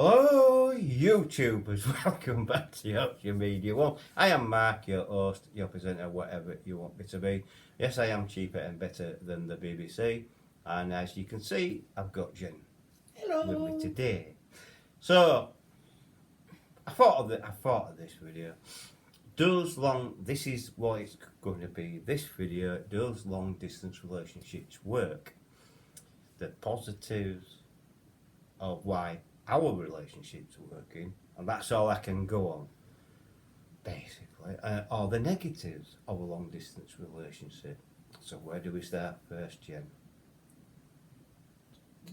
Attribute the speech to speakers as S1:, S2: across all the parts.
S1: Hello, YouTubers. Welcome back to Yorkshire Media One. I am Mark, your host, your presenter, whatever you want me to be. Yes, I am cheaper and better than the BBC. And as you can see, I've got Jen with me
S2: Hello.
S1: today. So, I thought of this video. This is what it's going to be. This video, does long distance relationships work? The positives of why our relationships are working, and that's all I can go on, basically, or the negatives of a long distance relationship. So where do we start first, Jen?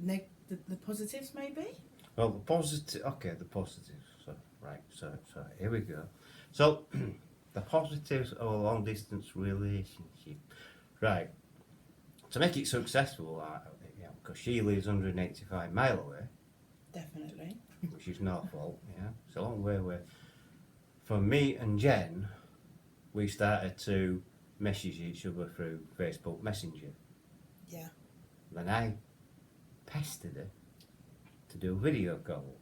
S2: The positives, maybe?
S1: Well, the positives. So here we go. So the positives of a long distance relationship, right? To make it successful, because she lives 185 mile away.
S2: Definitely.
S1: Which is no fault, yeah. It's a long way away. For me and Jen, we started to message each other through Facebook Messenger.
S2: Yeah.
S1: Then I pestered her to do video calls,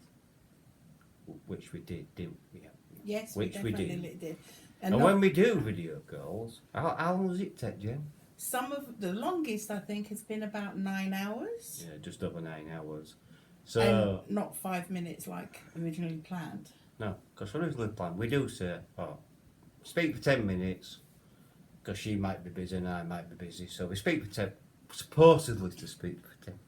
S1: which we did, didn't we? Yeah.
S2: Yes,
S1: Which
S2: we
S1: we did.
S2: definitely did.
S1: And
S2: not,
S1: when we do video calls, how long does it take, Jen?
S2: some of the longest, I think, has been about 9 hours.
S1: Yeah, just over 9 hours. So
S2: And not 5 minutes like originally planned.
S1: no, because originally planned, we do say, speak for 10 minutes, because she might be busy and I might be busy. So we speak for 10, supposedly to speak for 10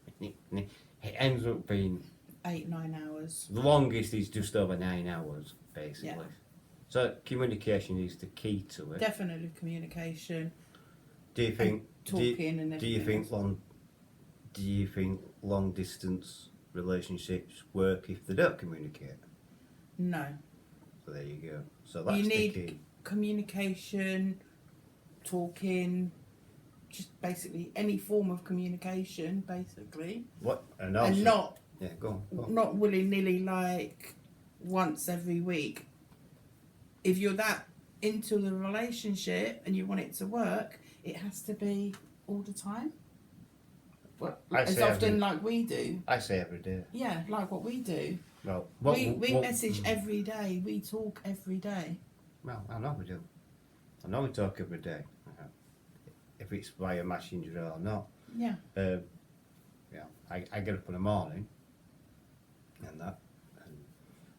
S1: minutes. It ends up being
S2: 8-9 hours.
S1: the longest is just over 9 hours, basically.
S2: Yeah.
S1: So communication is the key to it.
S2: Definitely communication.
S1: Do you think
S2: talking and
S1: do you
S2: everything
S1: think do you think long distance relationships work if they don't communicate?
S2: No.
S1: So there you go. So that's
S2: You
S1: the
S2: need
S1: key.
S2: communication, talking, just basically any form of communication, basically.
S1: What and
S2: not
S1: yeah, go on.
S2: not willy-nilly like once every week. If you're that into the relationship and you want it to work, it has to be all the time. Well, as often like we do.
S1: I say every day.
S2: Yeah, like what we do.
S1: Well,
S2: we message every day. We talk every day.
S1: Well, I know we do. I know we talk every day. If it's via messenger or not.
S2: Yeah.
S1: Yeah. I get up in the morning and that, and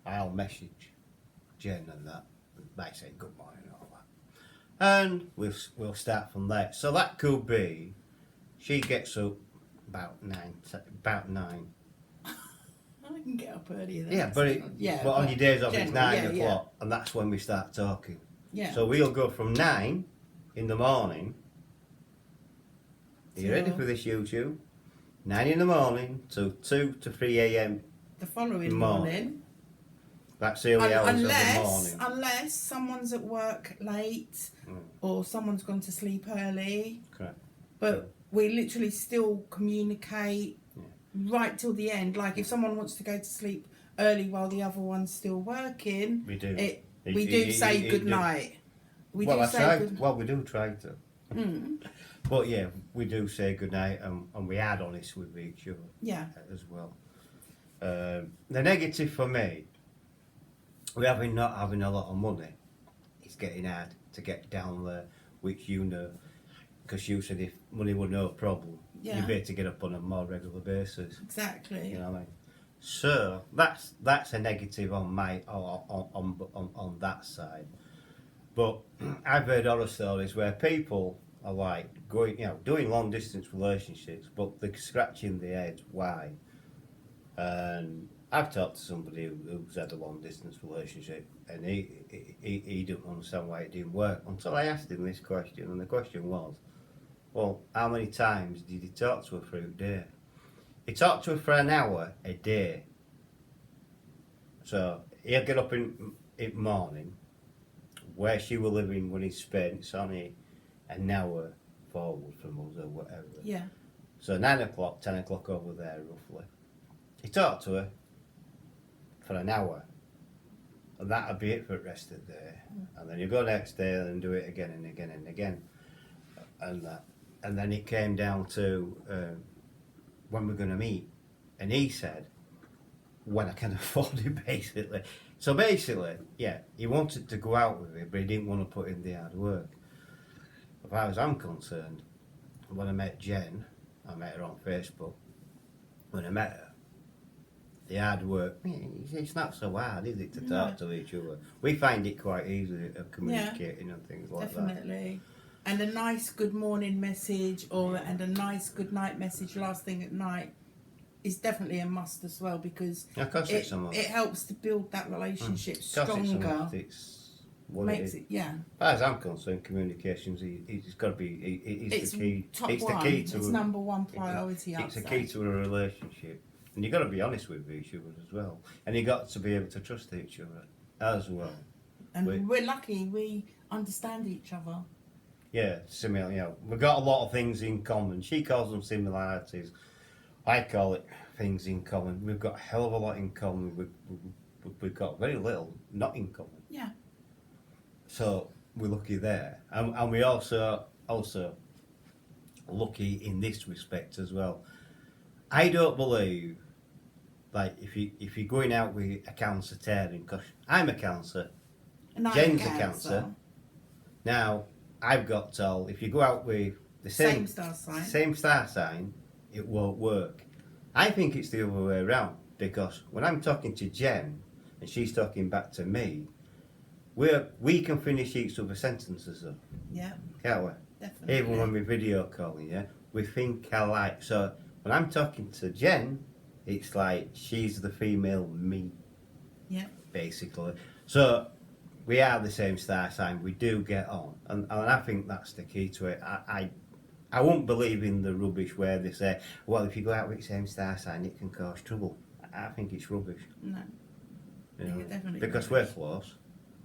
S1: I'll message Jen and that by saying good morning and all that, and we'll start from there. So that could be, she gets up about 9.
S2: I can get up earlier than
S1: Yeah,
S2: that.
S1: but on your days off it's 9
S2: yeah,
S1: o'clock, and that's when we start talking.
S2: Yeah.
S1: So we'll go from 9 in the morning. Are you ready for this, YouTube? 9 in the morning to 2 to 3 a.m.
S2: the following morning.
S1: That's early hours of the morning.
S2: Unless someone's at work late or someone's gone to sleep early.
S1: Correct.
S2: But we literally still communicate right till the end. Like if someone wants to go to sleep early while the other one's still working,
S1: We do.
S2: We do say good night. We do
S1: try to. But yeah, we do say good night, and we are honest with each other.
S2: Yeah.
S1: As well. The negative for me, not having a lot of money, it's getting hard to get down there, which you know, because you said if money were no problem, you'd be able to get up on a more regular basis.
S2: Exactly.
S1: You know what I mean? So that's a negative on on that side. But I've heard other stories where people are like going, doing long distance relationships, but they're scratching their heads why. And I've talked to somebody who's had a long distance relationship, and he didn't understand why it didn't work until I asked him this question, and the question was, well, how many times did he talk to her through the day? He talked to her for an hour a day. So he'll get up in the morning, where she was living when he spent, it's only an hour forward from us or whatever.
S2: Yeah.
S1: So 9 o'clock, 10 o'clock over there roughly. He talked to her for an hour, and that'd be it for the rest of the day. And then you go next day and do it again and again and again. And then it came down to when we're going to meet. And he said, when I can afford it, basically. So basically, yeah, he wanted to go out with me, but he didn't want to put in the hard work. As far as I'm concerned, when I met Jen, I met her on Facebook. When I met her, the hard work, it's not so hard, is it, to talk to each other? We find it quite easy of communicating and things like that.
S2: Definitely. And a nice good morning message and a nice good night message last thing at night is definitely a must as well, because
S1: Of course it's a must.
S2: it helps to build that relationship
S1: Of course it's a
S2: stronger.
S1: must. It's what
S2: Makes
S1: it is.
S2: it, yeah.
S1: As far as I'm concerned, communications, it's got to be, it's the key.
S2: Top
S1: It's
S2: one.
S1: the key to
S2: It's number one priority.
S1: It's a key to a relationship. And you've got to be honest with each other as well. And you've got to be able to trust each other as well.
S2: And we're lucky we understand each other.
S1: Yeah, similar. You know, we've got a lot of things in common. She calls them similarities. I call it things in common. We've got a hell of a lot in common. We've got very little not in common.
S2: Yeah.
S1: So we're lucky there, and we also lucky in this respect as well. I don't believe, like, if you're going out with a cancertarian, because I'm a cancer,
S2: And I'm
S1: Jen's a cancer. Now I've got told if you go out with the
S2: Same star sign,
S1: it won't work. I think it's the other way around, because when I'm talking to Jen and she's talking back to me, we can finish each other's sentences up,
S2: Yeah,
S1: can't we?
S2: definitely.
S1: Even when we're video calling, yeah, we think alike. So when I'm talking to Jen, it's like she's the female me,
S2: Yeah.
S1: basically. So we are the same star sign. We do get on, and I think that's the key to it. I won't believe in the rubbish where they say, well, if you go out with the same star sign, it can cause trouble. I think it's rubbish.
S2: No.
S1: You know,
S2: Yeah, definitely
S1: because
S2: rubbish.
S1: we're close.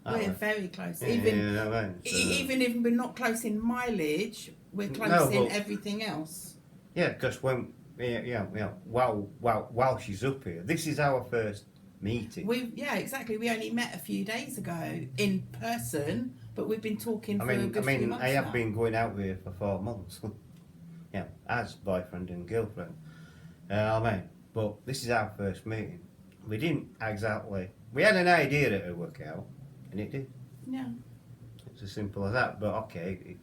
S1: aren't
S2: We're
S1: we?
S2: very close.
S1: Yeah,
S2: Even
S1: you know what I mean? So-
S2: even if we're not close in mileage, we're close
S1: No,
S2: in
S1: but-
S2: everything else.
S1: Yeah, because when while she's up here, this is our first meeting.
S2: Exactly. We only met a few days ago in person, but we've been talking
S1: I
S2: for a
S1: mean,
S2: good few months
S1: I have
S2: now.
S1: been going out with her for 4 months. Yeah, as boyfriend and girlfriend. I mean, but this is our first meeting. We didn't exactly. We had an idea that it would work out, and it did.
S2: Yeah.
S1: It's as simple as that. But okay,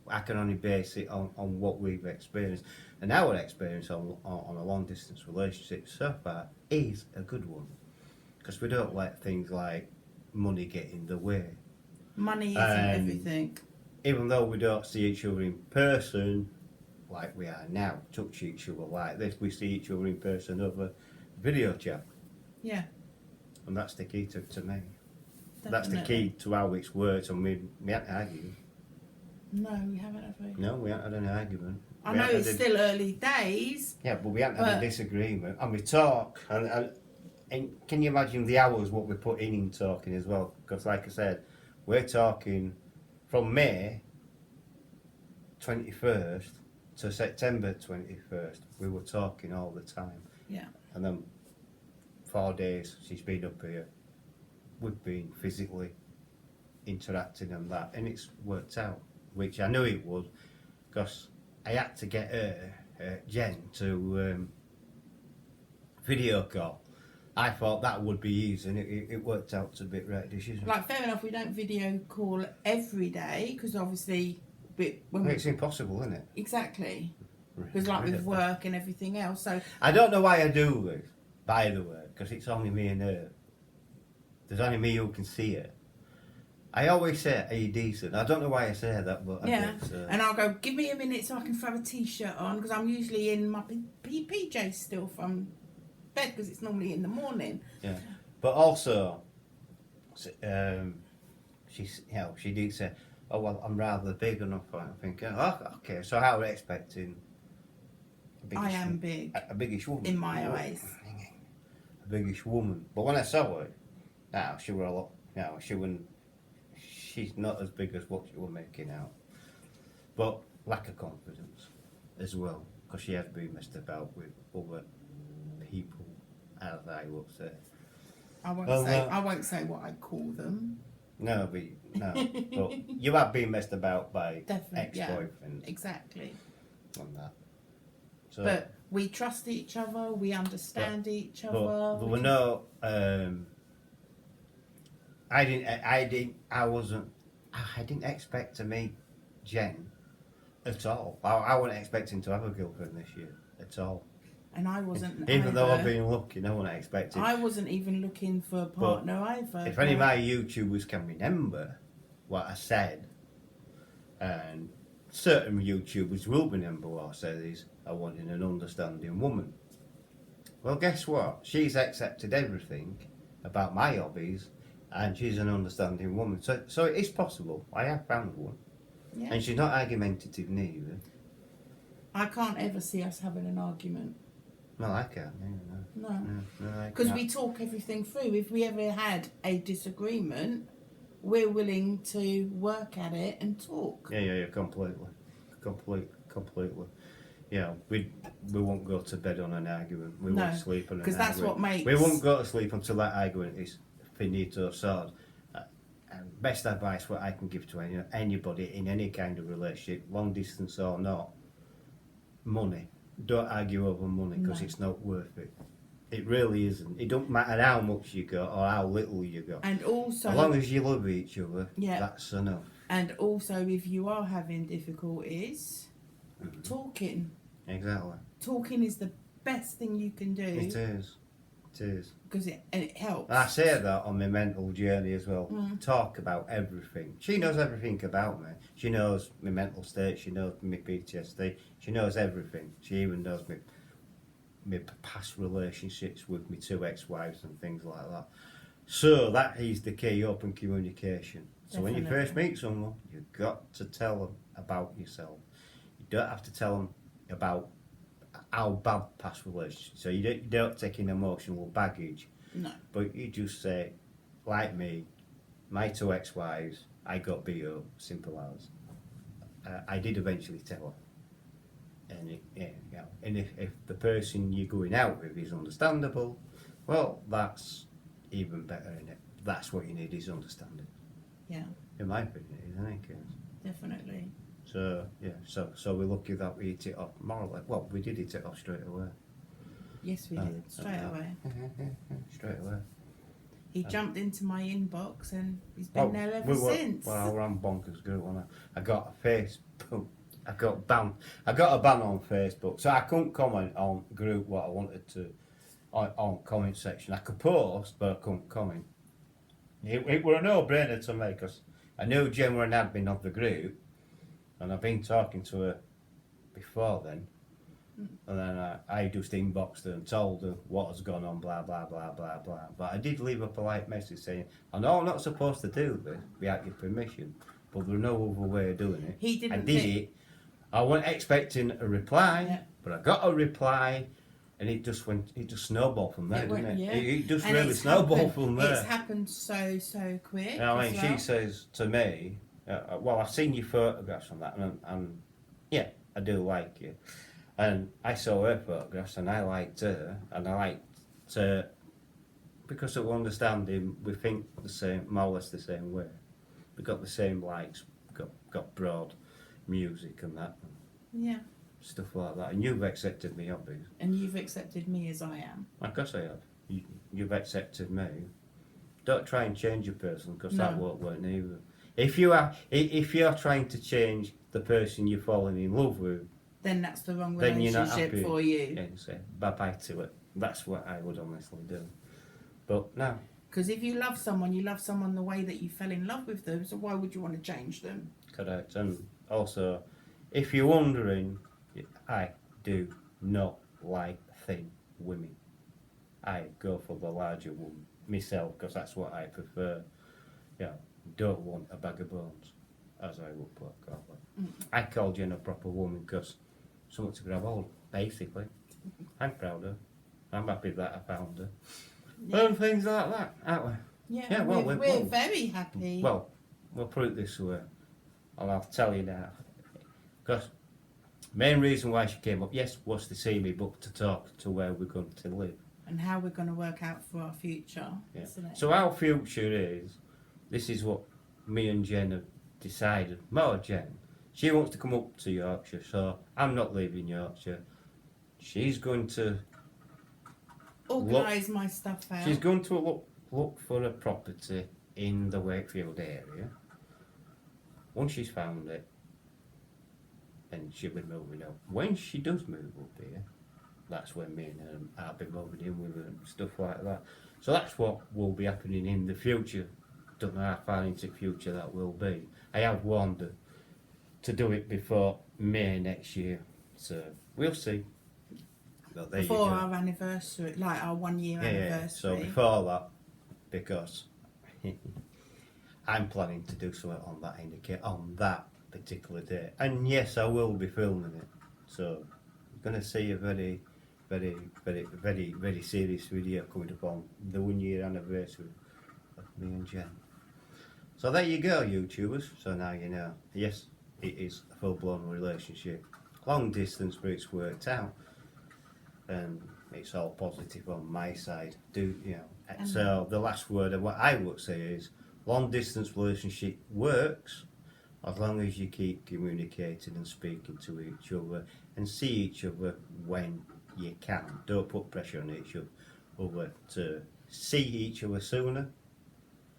S1: I can only base it on what we've experienced, and our experience on a long distance relationship so far is a good one, because we don't let things like money get in the way.
S2: Money isn't everything.
S1: Even though we don't see each other in person like we are now, touch each other like this, we see each other in person over video chat,
S2: Yeah.
S1: and that's the key to me.
S2: Definitely.
S1: That's the key to how it's worked, and we haven't argued.
S2: No, we haven't, have we?
S1: No, we haven't had an argument.
S2: I
S1: We
S2: know
S1: haven't
S2: it's
S1: had
S2: still early days.
S1: Yeah, but we haven't had a disagreement, and we talk, and can you imagine the hours what we put in talking as well? Because like I said, we're talking from May 21st to September 21st. We were talking all the time.
S2: Yeah.
S1: And then 4 days she's been up here. We've been physically interacting and that, and it's worked out, which I knew it would, because I had to get her, Jen, to video call. I thought that would be easy, and it worked out to be the right decision.
S2: Like, fair enough, we don't video call every day, because obviously,
S1: It's impossible, isn't it?
S2: Exactly. Because like with work and everything else, so
S1: I don't know why I do this, by the way, because it's only me and her. There's only me who can see it. I always say, are you decent? I don't know why I say that, but
S2: yeah.
S1: I do, so.
S2: And I'll go, give me a minute so I can throw a t-shirt on, because I'm usually in my PJs still from bed, because it's normally in the morning.
S1: Yeah, but also, she did say, oh well, I'm rather big enough. I'm thinking, oh, okay, so how are we expecting?
S2: I am big.
S1: A biggish woman.
S2: In my eyes.
S1: A biggish woman. But when I saw her, now she were a lot. She wouldn't. She's not as big as what she was making out. But lack of confidence as well, because she has been messed about with other people, as I will say.
S2: I won't say what I call them.
S1: No, but you have been messed about by
S2: Definitely,
S1: ex-boyfriends
S2: Exactly.
S1: and that. So,
S2: But We trust each other. We understand each
S1: but
S2: other.
S1: there
S2: we
S1: were
S2: can-
S1: no. I didn't expect to meet Jen at all. I wasn't expecting to have a girlfriend this year at all.
S2: And I wasn't
S1: Even though I've
S2: either.
S1: been looking, I wasn't expecting.
S2: I wasn't even looking for a partner either.
S1: If any of
S2: but-
S1: my YouTubers can remember what I said, and certain YouTubers will remember what I said is I wanted an understanding woman. Well, guess what? She's accepted everything about my hobbies, and she's an understanding woman. So it is possible. I have found one,
S2: Yeah.
S1: and she's not argumentative neither.
S2: I can't ever see us having an argument.
S1: No, I can't. No,
S2: No.
S1: I
S2: Because
S1: can't.
S2: we talk everything through. If we ever had a disagreement, we're willing to work at it and talk.
S1: Yeah, completely. Yeah, we won't go to bed on an argument. We
S2: No,
S1: won't sleep on an argument.
S2: because that's what makes.
S1: We won't go to sleep until that argument is finito sorted. And best advice what I can give to anybody in any kind of relationship, long distance or not, money. Don't argue over money because
S2: No.
S1: it's not worth it. It really isn't. It don't matter how much you got or how little you got.
S2: And also,
S1: As long as you love each other,
S2: Yeah.
S1: that's enough.
S2: and also, if you are having difficulties, talking.
S1: Exactly.
S2: Talking is the best thing you can do
S1: It is. It is.
S2: because it helps.
S1: And I say that on my mental journey as well.
S2: Mm.
S1: Talk about everything. She knows everything about me. She knows my mental state. She knows my PTSD. She knows everything. She even knows my past relationships with my 2 ex-wives and things like that. So that is the key, open communication. So when you first
S2: Definitely.
S1: meet someone, you've got to tell them about yourself. You don't have to tell them about how bad past relationships. So you don't take in emotional baggage.
S2: No.
S1: But you just say, like me, my 2 ex-wives, I got beat up, simple as. I did eventually tell her. And, and if the person you're going out with is understandable, well, that's even better, innit? That's what you need is understanding.
S2: Yeah,
S1: In my opinion, it is, in any case.
S2: definitely.
S1: So, yeah, so we're lucky that we hit it off more or less. Well, we did hit it off straight away.
S2: Yes, we did. Straight away.
S1: Straight away.
S2: He jumped into my inbox and he's been there ever
S1: we were,
S2: since.
S1: Well, I were on bonkers group, wasn't I? I got a Facebook. I got banned. I got a ban on Facebook, so I couldn't comment on group what I wanted to on comment section. I could post, but I couldn't comment. It were a no-brainer to me because I knew Jen were an admin of the group, and I've been talking to her before then. And then I just inboxed her and told her what has gone on, blah, blah, blah, blah, blah. But I did leave a polite message saying, I know I'm not supposed to do this without your permission, but there's no other way of doing it.
S2: He didn't
S1: I did
S2: think-
S1: it. I wasn't expecting a reply,
S2: Yeah.
S1: but I got a reply, and it just snowballed from there,
S2: It
S1: didn't
S2: went-
S1: it?
S2: yeah.
S1: It just
S2: And
S1: really
S2: it's
S1: snowballed
S2: happened-
S1: from there.
S2: It's happened so quick.
S1: And I mean,
S2: as well.
S1: she says to me, well, I've seen your photographs on that, and yeah, I do like you. And I saw her photographs, and I liked her, and I liked her because of understanding, we think the same, more or less the same way. We got the same likes, got broad music and that, and
S2: Yeah,
S1: stuff like that. And you've accepted me, obviously.
S2: and you've accepted me as I am.
S1: Of course I have. You've accepted me. Don't try and change a person because that
S2: No.
S1: won't work neither. If you're trying to change the person you're falling in love with,
S2: Then that's the wrong
S1: then you're not
S2: relationship
S1: happy.
S2: for you.
S1: Yeah, say bye bye to it. That's what I would honestly do. But no,
S2: Because if you love someone, you love someone the way that you fell in love with them. So why would you want to change them?
S1: correct. And also, if you're wondering, I do not like thin women. I go for the larger woman myself because that's what I prefer. Yeah, don't want a bag of bones, as I would call it. I called Jen a proper woman because someone to grab hold, basically. I'm proud of her. I'm happy that I found her.
S2: Yeah,
S1: And things like that, aren't we?
S2: yeah,
S1: well,
S2: we're
S1: well-
S2: very happy.
S1: Well, we'll put it this way, and I'll tell you now. Because main reason why she came up, yes, was to see me, but to talk to where we're going to live.
S2: and how we're going to work out for our future,
S1: Yeah.
S2: isn't it?
S1: So our future is, this is what me and Jen have decided. More Jen, she wants to come up to Yorkshire, so I'm not leaving Yorkshire. she's going to
S2: Organise my stuff out.
S1: she's going to look for a property in the Wakefield area. Once she's found it, and she'll be moving up. When she does move up here, that's when me and her, I'll be moving in with her and stuff like that. So that's what will be happening in the future. Don't know how far into the future that will be. I have warned her to do it before May next year, so we'll see. But there
S2: Before
S1: you go.
S2: our anniversary, like our 1 year
S1: Yeah,
S2: anniversary.
S1: so before that, because I'm planning to do something on that particular day, and yes, I will be filming it. So you're going to see a very, very, very, very, very serious video coming up on the 1 year anniversary of me and Jen. So there you go, YouTubers. So now you know. Yes, it is a full-blown relationship, long distance, but it's worked out, and it's all positive on my side. So the last word of what I would say is, long distance relationship works as long as you keep communicating and speaking to each other and see each other when you can. Don't put pressure on each other to see each other sooner,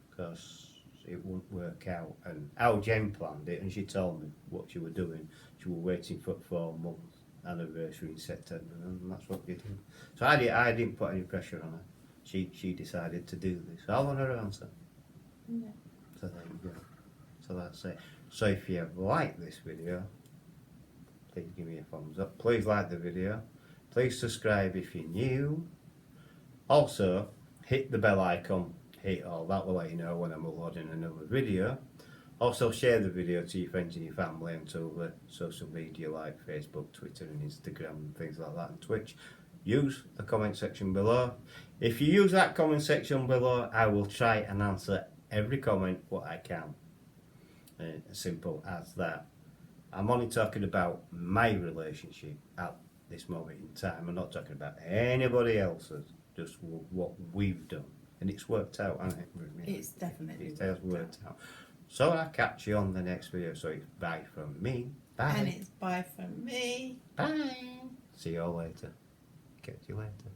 S1: because it won't work out. And how Jen planned it, and she told me what she was doing. She was waiting for 4 months anniversary in September, and that's what we did. So I didn't put any pressure on her. She decided to do this. All on her answer.
S2: Yeah.
S1: So there you go. So that's it. So if you like this video, please give me a thumbs up. Please like the video. Please subscribe if you're new. Also, hit the bell icon. Hit all that will let you know when I'm uploading another video. Also, share the video to your friends and your family and to other social media like Facebook, Twitter and Instagram and things like that, and Twitch. Use the comment section below. If you use that comment section below, I will try and answer every comment what I can. As simple as that. I'm only talking about my relationship at this moment in time. I'm not talking about anybody else's, just what we've done. And it's worked out, hasn't it?
S2: It's definitely
S1: It has worked out. So I'll catch you on the next video. So it's bye from me. Bye.
S2: And it's bye from me.
S1: Bye. See you all later. Catch you later.